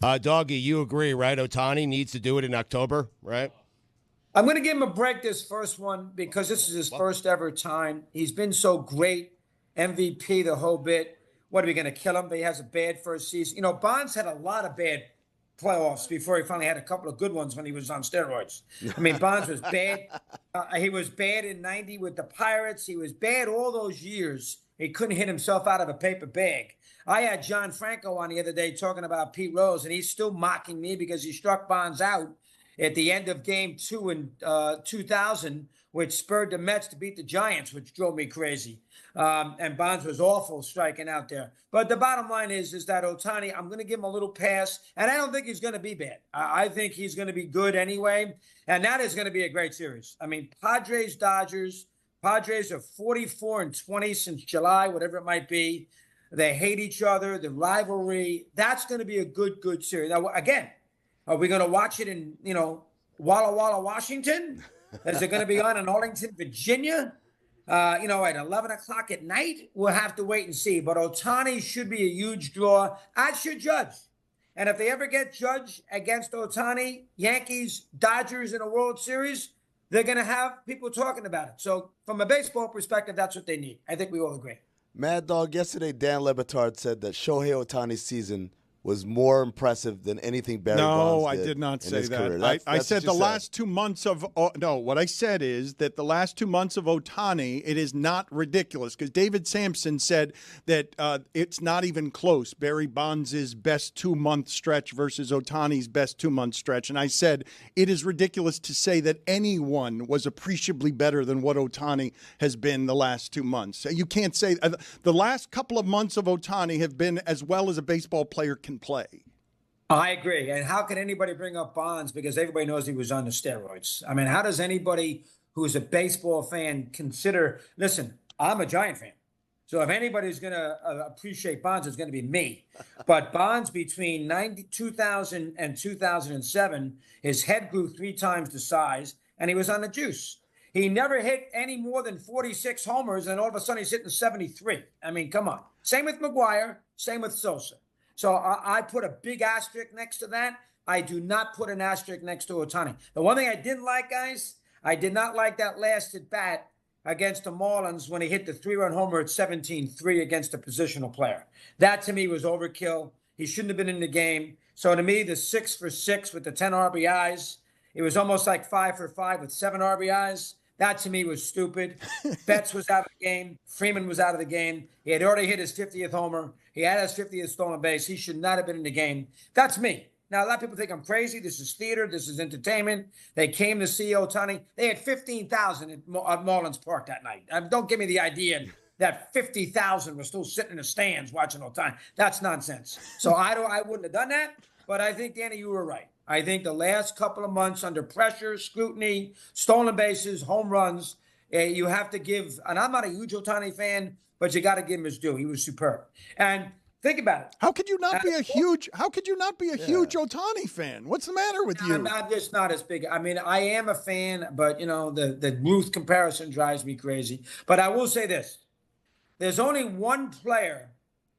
Doggy, you agree, right? Ohtani needs to do it in October, right? I'm going to give him a break this first one because this is his first ever time. He's been so great, MVP, the whole bit. What, are we going to kill him? But he has a bad first season. Bonds had a lot of bad playoffs before he finally had a couple of good ones when he was on steroids. I mean, Bonds was bad. He was bad in 90 with the Pirates. He was bad all those years. He couldn't hit himself out of a paper bag. I had John Franco on the other day talking about Pete Rose, and he's still mocking me because he struck Bonds out at the end of Game 2 in 2000, which spurred the Mets to beat the Giants, which drove me crazy. And Bonds was awful striking out there. But the bottom line is that Ohtani, I'm going to give him a little pass, and I don't think he's going to be bad. I think he's going to be good anyway, and that is going to be a great series. I mean, Padres-Dodgers. Padres are 44-20 since July, whatever it might be. They hate each other, the rivalry. That's going to be a good series. Now, again, are we going to watch it in, Walla Walla, Washington? Is it going to be on in Arlington, Virginia? At 11 o'clock at night? We'll have to wait and see. But Ohtani should be a huge draw, as should Judge. And if they ever get Judge against Ohtani, Yankees, Dodgers in a World Series, they're going to have people talking about it. So from a baseball perspective, that's what they need. I think we all agree. Mad Dog, yesterday Dan Le Batard said that Shohei Ohtani's season was more impressive than anything Barry Bonds did. No, I did not say that. That's I said the said. last 2 months of what I said is that the last 2 months of Ohtani, it is not ridiculous because David Sampson said that it's not even close. Barry Bonds' best 2-month stretch versus Ohtani's best 2-month stretch. And I said it is ridiculous to say that anyone was appreciably better than what Ohtani has been the last 2 months. You can't say the last couple of months of Ohtani have been as well as a baseball player can play. I agree. And how can anybody bring up Bonds because everybody knows he was on the steroids? I mean, how does anybody who's a baseball fan consider, listen, I'm a Giant fan. So if anybody's going to appreciate Bonds, it's going to be me. But Bonds between 2000 and 2007, his head grew 3 times the size and he was on the juice. He never hit any more than 46 homers and all of a sudden he's hitting 73. I mean, come on. Same with McGuire, same with Sosa. So I put a big asterisk next to that. I do not put an asterisk next to Ohtani. The one thing I didn't like, guys, I did not like that last at bat against the Marlins when he hit the 3-run homer at 17-3 against a positional player. That to me was overkill. He shouldn't have been in the game. So to me, the 6 for 6 with the 10 RBIs, it was almost like 5 for 5 with 7 RBIs. That to me was stupid. Betts was out of the game. Freeman was out of the game. He had already hit his 50th homer. He had his 50th stolen base. He should not have been in the game. That's me. Now, a lot of people think I'm crazy. This is theater. This is entertainment. They came to see Ohtani. They had 15,000 at Marlins Park that night. Don't give me the idea that 50,000 were still sitting in the stands watching Ohtani. That's nonsense. So I wouldn't have done that. But I think, Danny, you were right. I think the last couple of months under pressure, scrutiny, stolen bases, home runs, you have to give, and I'm not a huge Ohtani fan, but you got to give him his due. He was superb. And think about it. How could you not be a huge Ohtani fan? What's the matter with you? I'm just not as big. I mean, I am a fan, but the Ruth comparison drives me crazy. But I will say this. There's only one player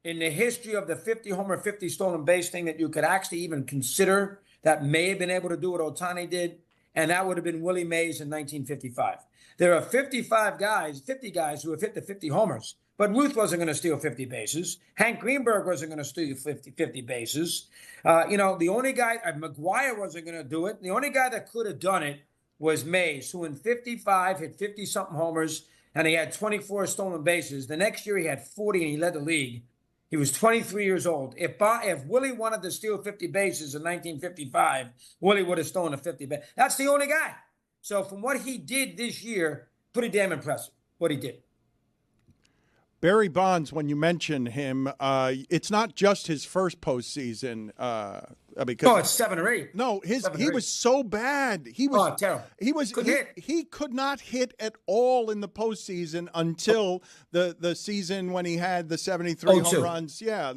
in the history of the 50 homer, 50 stolen base thing that you could actually even consider that may have been able to do what Ohtani did, and that would have been Willie Mays in 1955. There are 50 guys who have hit the 50 homers, but Ruth wasn't going to steal 50 bases. Hank Greenberg wasn't going to steal 50 bases. The only guy, McGuire wasn't going to do it. The only guy that could have done it was Mays, who in 55 hit 50-something homers, and he had 24 stolen bases. The next year he had 40, and he led the league. He was 23 years old. If Willie wanted to steal 50 bases in 1955, Willie would have stolen a 50 base. That's the only guy. So from what he did this year, pretty damn impressive, what he did. Barry Bonds, when you mention him, it's not just his first postseason. Because it's 7 or 8. No, he was so bad. He was terrible. He could not hit at all in the postseason until the season when he had the 73 home runs. Yeah,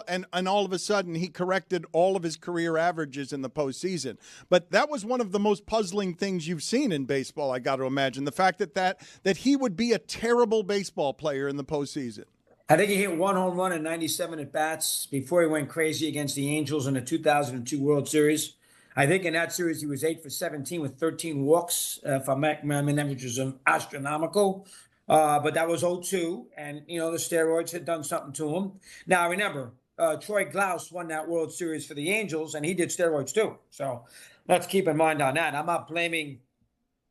and all of a sudden he corrected all of his career averages in the postseason. But that was one of the most puzzling things you've seen in baseball. I got to imagine the fact that he would be a terrible baseball player in the postseason. I think he hit one home run in 97 at bats before he went crazy against the Angels in the 2002 World Series. I think in that series he was 8 for 17 with 13 walks, if I mean, which was astronomical. But that was 0-2, and the steroids had done something to him. Now remember, Troy Glaus won that World Series for the Angels, and he did steroids too. So let's keep in mind on that. I'm not blaming.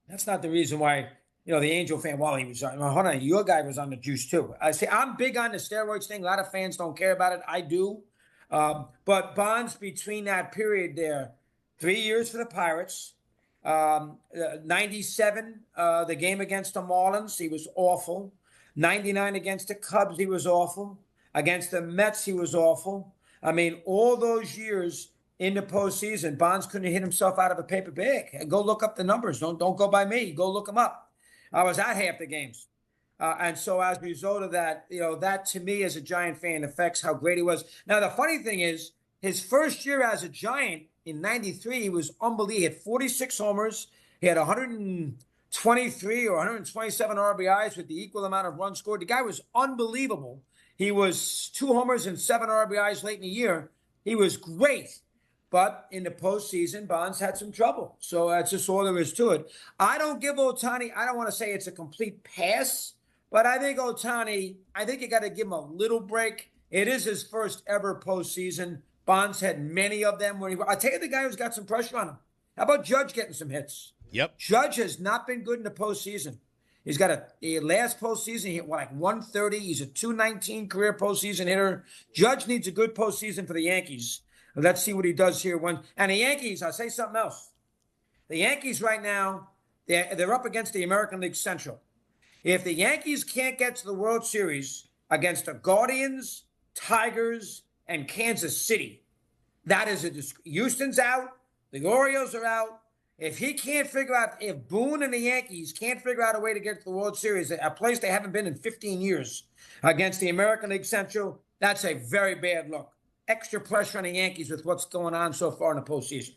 That's not the reason why. The Angel fan, he was on. Hold on, your guy was on the juice too. I say I'm big on the steroids thing. A lot of fans don't care about it. I do. But Bonds, between that period there, 3 years for the Pirates, 97, the game against the Marlins, he was awful. 99 against the Cubs, he was awful. Against the Mets, he was awful. I mean, all those years in the postseason, Bonds couldn't hit himself out of a paper bag. Go look up the numbers. Don't go by me. Go look them up. I was at half the games. And so as a result of that, that to me as a Giant fan affects how great he was. Now, the funny thing is, his first year as a Giant in 93, he was unbelievable. He had 46 homers. He had 123 or 127 RBIs with the equal amount of runs scored. The guy was unbelievable. He was 2 homers and 7 RBIs late in the year. He was great. But in the postseason, Bonds had some trouble. So that's just all there is to it. I don't give Ohtani, I don't want to say it's a complete pass, but I think Ohtani, you got to give him a little break. It is his first ever postseason. Bonds had many of them. I'll tell you the guy who's got some pressure on him. How about Judge getting some hits? Yep. Judge has not been good in the postseason. He's got a last postseason, he hit like 130. He's a 219 career postseason hitter. Judge needs a good postseason for the Yankees. Let's see what he does here. And the Yankees, I'll say something else. The Yankees right now, they're up against the American League Central. If the Yankees can't get to the World Series against the Guardians, Tigers, and Kansas City, that is Houston's out. The Orioles are out. If Boone and the Yankees can't figure out a way to get to the World Series, a place they haven't been in 15 years, against the American League Central, that's a very bad look. Extra pressure on the Yankees with what's going on so far in the postseason.